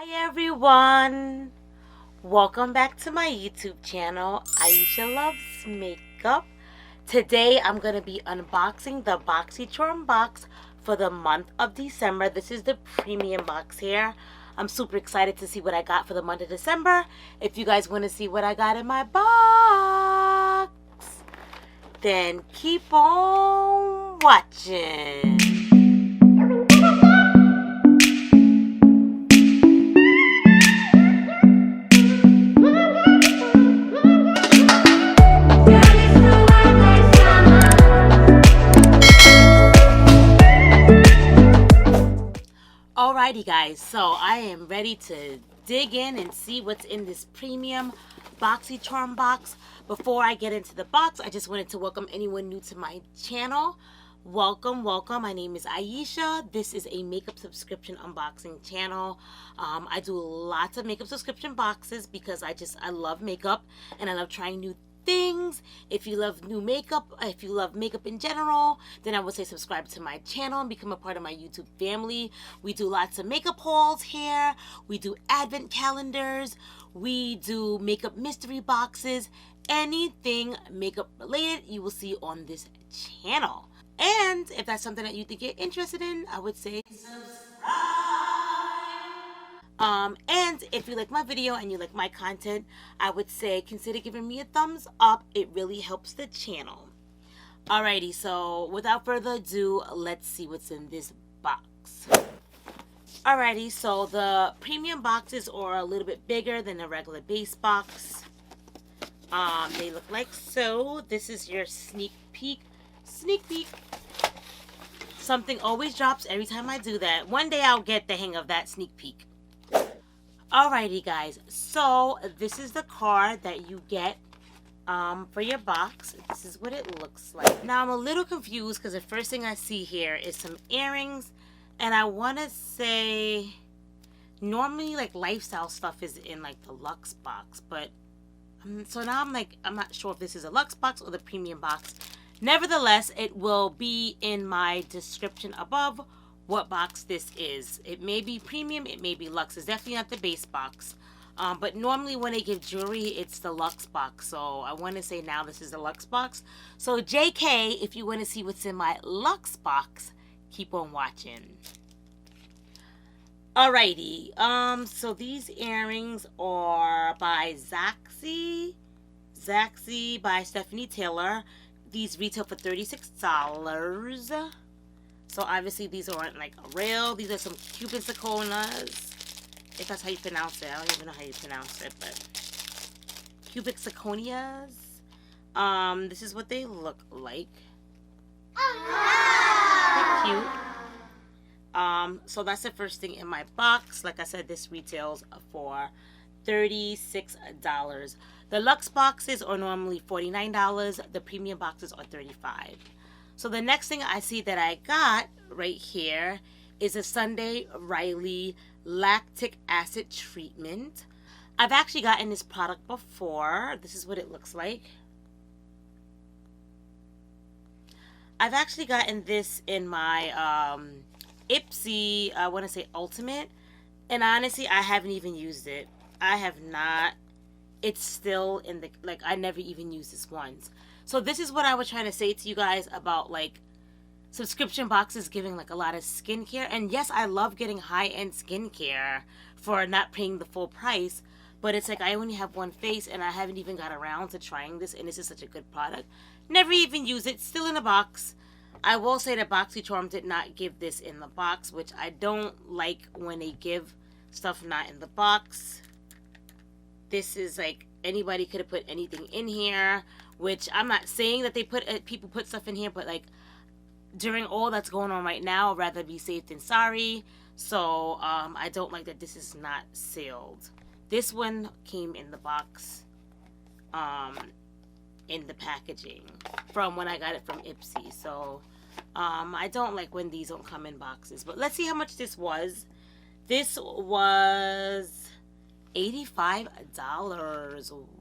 Hi everyone, welcome back to my YouTube channel, Aisha Loves Makeup. Today I'm going to be unboxing the BoxyCharm box for the month of December. This is the premium box here. I'm super excited to see what I got for the month of December. If you guys want to see what I got in my box, then keep on watching. Alrighty guys, so I am ready to dig in and see what's in this premium BoxyCharm box. Before I get into the box, I just wanted to welcome anyone new to my channel. Welcome. My name is Aisha. This is a makeup subscription unboxing channel. I do lots of makeup subscription boxes because I love makeup and I love trying new things. If you love new makeup, if you love makeup in general, then I would say subscribe to my channel and become a part of my YouTube family. We do lots of makeup hauls here. We do advent calendars. We do makeup mystery boxes. Anything makeup related you will see on this channel. And if that's something that you think you're interested in, I would say subscribe. And if you like my video and you like my content, I would say consider giving me a thumbs up. It really helps the channel. Alrighty, so without further ado, let's see what's in this box. Alrighty, so the premium boxes are a little bit bigger than a regular base box. They look like so. This is your sneak peek. Something always drops every time I do that. One day I'll get the hang of that sneak peek. Alrighty guys, so this is the card that you get for your box. This is what it looks like. Now I'm a little confused because the first thing I see here is some earrings, and I want to say normally like lifestyle stuff is in like the luxe box, but so now I'm not sure if this is a luxe box or the premium box. Nevertheless, it will be in my description above what box this is. It may be premium, it may be luxe. It's definitely not the base box. But normally when they give jewelry, it's the luxe box. So I want to say now this is the luxe box. So JK, if you want to see what's in my luxe box, keep on watching. Alrighty, so these earrings are by Zaxi by Stephanie Taylor. These retail for $36. So obviously these aren't like real. These are some Cuban zirconias, if that's how you pronounce it. I don't even know how you pronounce it, but Cubic zirconias. This is what they look like. They're cute. So that's the first thing in my box. Like I said, this retails for $36. The luxe boxes are normally $49. The premium boxes are $35. So the next thing I see that I got right here is a Sunday Riley Lactic Acid Treatment. I've actually gotten this product before. This is what it looks like. I've actually gotten this in my Ipsy, I want to say Ultimate. And honestly, I haven't even used it. I have not. It's still in the, like, I never even used this once. So this is what I was trying to say to you guys about like subscription boxes giving like a lot of skincare. And yes, I love getting high-end skincare for not paying the full price. But it's like I only have one face and I haven't even got around to trying this. And this is such a good product. Never even used it. Still in a box. I will say that BoxyCharm did not give this in the box, which I don't like when they give stuff not in the box. This is like anybody could have put anything in here. Which I'm not saying that they people put stuff in here, but like during all that's going on right now, I'd rather be safe than sorry. So I don't like that this is not sealed. This one came in the box, in the packaging from when I got it from Ipsy. So I don't like when these don't come in boxes. But let's see how much this was. This was $85.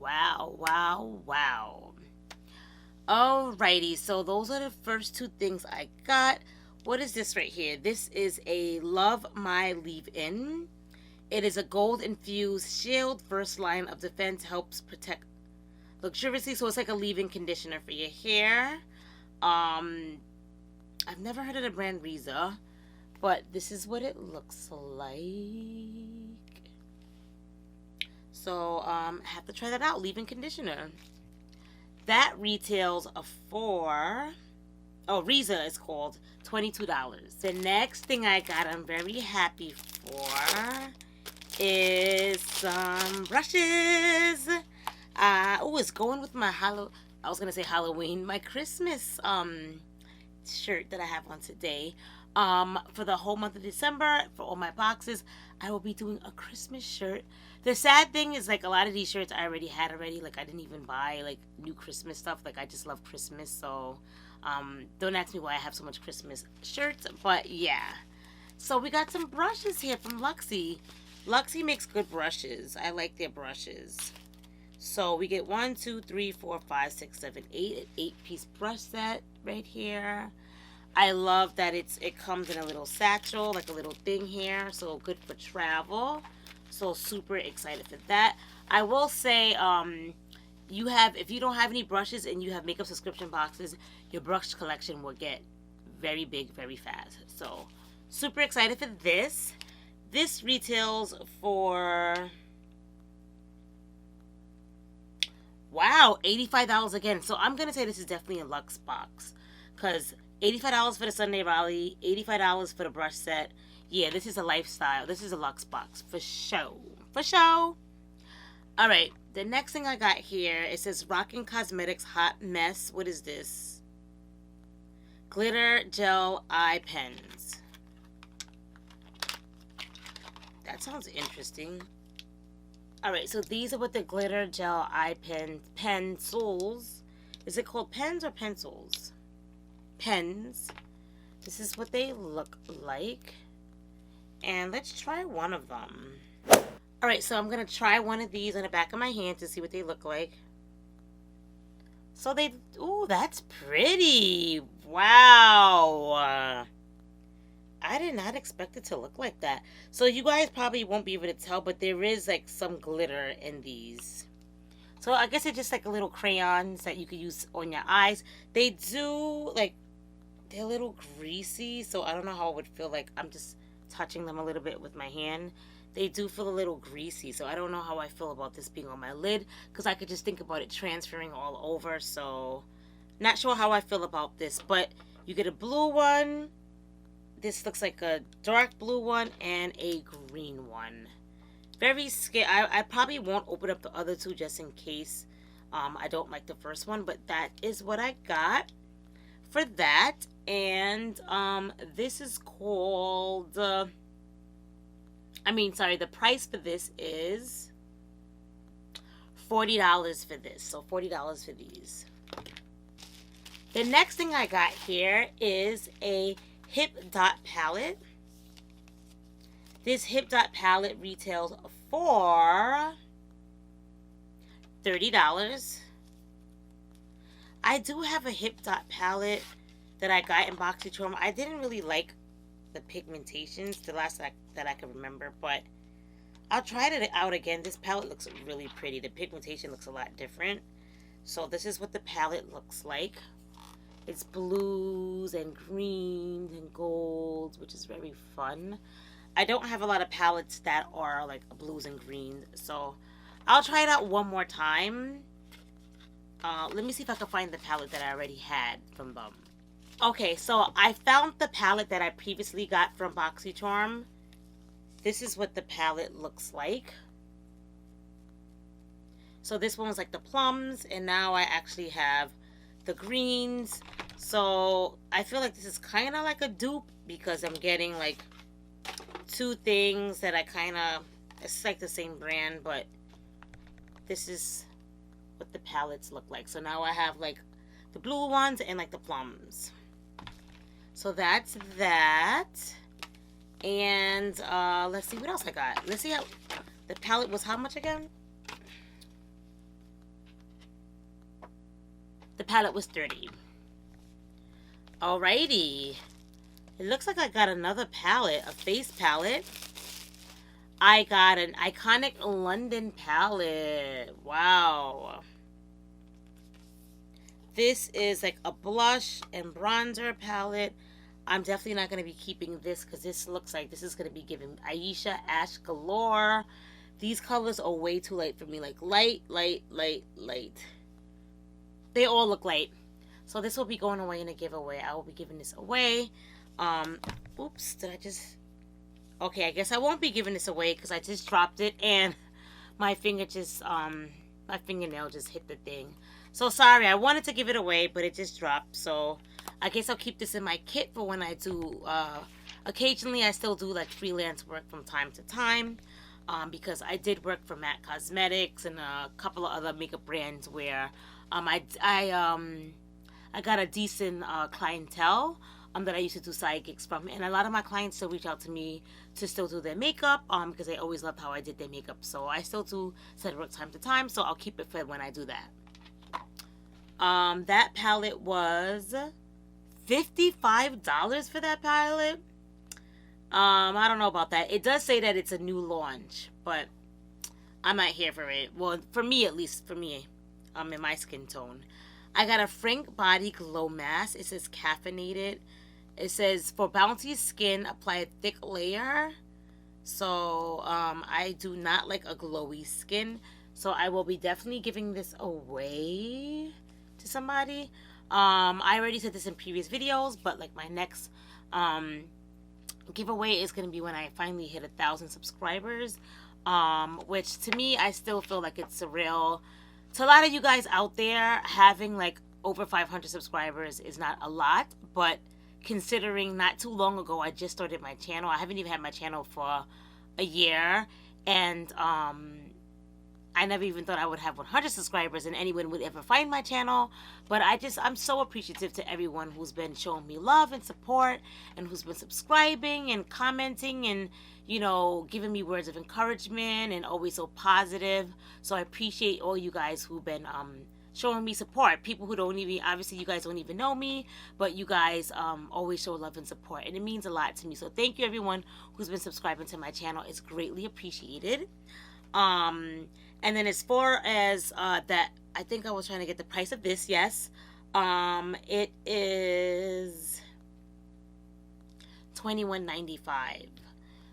Wow. Alrighty, so those are the first two things I got. What is this right here? This is a Love My Leave-In. It is a gold infused shield. First line of defense, helps protect luxuriously. So it's like a leave-in conditioner for your hair. I've never heard of the brand Reza, but this is what it looks like. So have to try that out. Leave-in conditioner. That retails for, oh, Reza is called, $22. The next thing I got, I'm very happy for, is some brushes. Oh, it's going with my I was gonna say Halloween, my Christmas shirt that I have on today. For the whole month of December, for all my boxes, I will be doing a Christmas shirt. The sad thing is, like, a lot of these shirts I already had already. Like, I didn't even buy like new Christmas stuff. Like, I just love Christmas, so don't ask me why I have so much Christmas shirts. But yeah, so we got some brushes here from Luxie. Luxie makes good brushes. I like their brushes. So we get 1, 2, 3, 4, 5, 6, 7, 8, an 8-piece brush set right here. I love that it comes in a little satchel, like a little thing here, so good for travel. So super excited for that. I will say, if you don't have any brushes and you have makeup subscription boxes, your brush collection will get very big very fast. So super excited for this. This retails for, wow, $85 again. So I'm gonna say this is definitely a Luxe box, because $85 for the Sunday Raleigh, $85 for the brush set. Yeah, this is a lifestyle. This is a Luxe box for show. For show. All right, the next thing I got here, it says Rockin' Cosmetics Hot Mess. What is this? Glitter gel eye pens. That sounds interesting. All right, so these are what the glitter gel eye pencils. Is it called pens or pencils? Pens. This is what they look like. And let's try one of them. All right, so I'm going to try one of these on the back of my hand to see what they look like. So ooh, that's pretty. Wow. I did not expect it to look like that. So you guys probably won't be able to tell, but there is like some glitter in these. So I guess it's just like a little crayons that you could use on your eyes. They do, like, they're a little greasy, so I don't know how it would feel like. I'm just touching them a little bit with my hand. They do feel a little greasy, so I don't know how I feel about this being on my lid, because I could just think about it transferring all over. So not sure how I feel about this, but you get a blue one. This looks like a dark blue one and a green one. Very scared. I probably won't open up the other two just in case I don't like the first one, but that is what I got for that. And this is called, the price for this is $40 for this. So $40 for these. The next thing I got here is a Hip Dot palette. This Hip Dot palette retails for $30. I do have a Hip Dot palette that I got in boxycharm. I didn't really like the pigmentations, the last that I can remember, but I'll try it out again. This palette looks really pretty. The pigmentation looks a lot different. So this is what the palette looks like. It's blues and greens and golds, which is very fun. I don't have a lot of palettes that are like blues and greens, so I'll try it out one more time. Let me see if I can find the palette that I already had from them. Okay, so I found the palette that I previously got from boxycharm. This is what the palette looks like. So this one was like the plums, and now I actually have the greens. So I feel like this is kind of like a dupe, because I'm getting like two things that I kind of, it's like the same brand, but this is what the palettes look like. So now I have like the blue ones and like the plums. So that's that. And let's see what else I got. Let's see how the palette was. How much again? The palette was $30. Alrighty. It looks like I got another palette, a face palette. I got an Iconic London palette. Wow. This is like a blush and bronzer palette. I'm definitely not going to be keeping this because this looks like this is going to be giving Aisha Ash galore. These colors are way too light for me. Like light, light, light, light. They all look light. So this will be going away in a giveaway. I will be giving this away. Oops, did I just... Okay, I guess I won't be giving this away because I just dropped it and my finger just, my fingernail just hit the thing. So sorry, I wanted to give it away, but it just dropped. So I guess I'll keep this in my kit for when I do, occasionally I still do like freelance work from time to time. Because I did work for MAC Cosmetics and a couple of other makeup brands where, I got a decent, clientele. That I used to do side gigs from, and a lot of my clients still reach out to me to still do their makeup because they always loved how I did their makeup. So I still do set work time to time, so I'll keep it for when I do that. That palette was $55 for that palette. I don't know about that. It does say that it's a new launch, but I'm not here for it. Well, for me at least, for me, in my skin tone. I got a Frank Body Glow Mask. It says caffeinated. It says, for bouncy skin, apply a thick layer. So, I do not like a glowy skin. So, I will be definitely giving this away to somebody. I already said this in previous videos, but like my next giveaway is going to be when I finally hit 1,000 subscribers. Which, to me, I still feel like it's surreal. To a lot of you guys out there, having like over 500 subscribers is not a lot, but considering not too long ago I just started my channel. I haven't even had my channel for a year, and I never even thought I would have 100 subscribers and anyone would ever find my channel. But I'm so appreciative to everyone who's been showing me love and support, and who's been subscribing and commenting and, you know, giving me words of encouragement and always so positive. So I appreciate all you guys who've been showing me support. People who don't even, obviously you guys don't even know me, but you guys always show love and support, and it means a lot to me. So thank you everyone who's been subscribing to my channel. It's greatly appreciated. And then as far as that, I think I was trying to get the price of this. Yes, it is $21.95.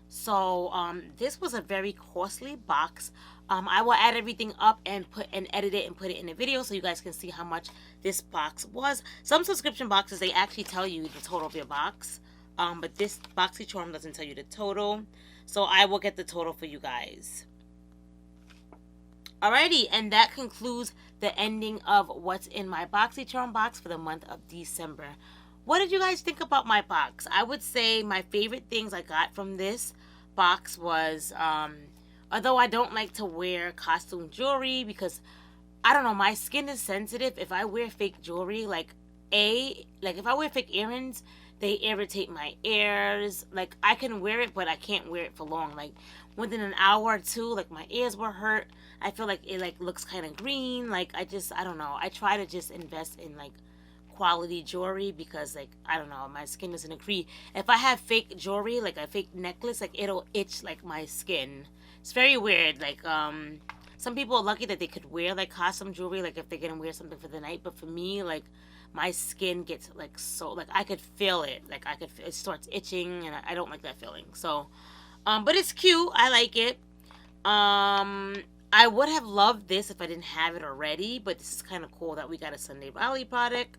So this was a very costly box. I will add everything up and edit it and put it in a video so you guys can see how much this box was. Some subscription boxes, they actually tell you the total of your box, but this BoxyCharm doesn't tell you the total. So I will get the total for you guys. Alrighty, and that concludes the ending of what's in my BoxyCharm box for the month of December. What did you guys think about my box? I would say my favorite things I got from this box was, although I don't like to wear costume jewelry because, I don't know, my skin is sensitive. If I wear fake jewelry, like if I wear fake earrings, they irritate my ears. Like, I can wear it, but I can't wear it for long. Like, within an hour or two, like, my ears were hurt. I feel like it, like, looks kind of green. Like, I don't know. I try to just invest in, like, quality jewelry because, like, I don't know, my skin doesn't agree. If I have fake jewelry, like a fake necklace, like, it'll itch, like, my skin. It's very weird. Like, some people are lucky that they could wear, like, costume jewelry, like, if they're gonna wear something for the night. But for me, like, my skin gets, like, so, like, I could feel it. Like, it starts itching, and I don't like that feeling. So, but it's cute. I like it. I would have loved this if I didn't have it already, but this is kind of cool that we got a Sunday Riley product.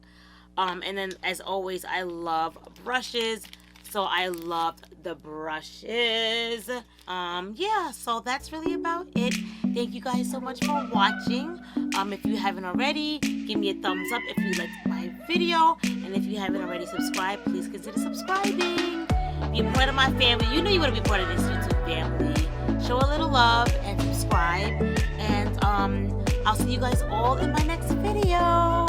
And then, as always, I love brushes, so I loved the brushes. Yeah, so that's really about it. Thank you guys so much for watching. If you haven't already, give me a thumbs up if you liked my video, and if you haven't already subscribed, please consider subscribing. Be a part of my family. You know you want to be part of this YouTube family. Show a little love and subscribe, and I'll see you guys all in my next video.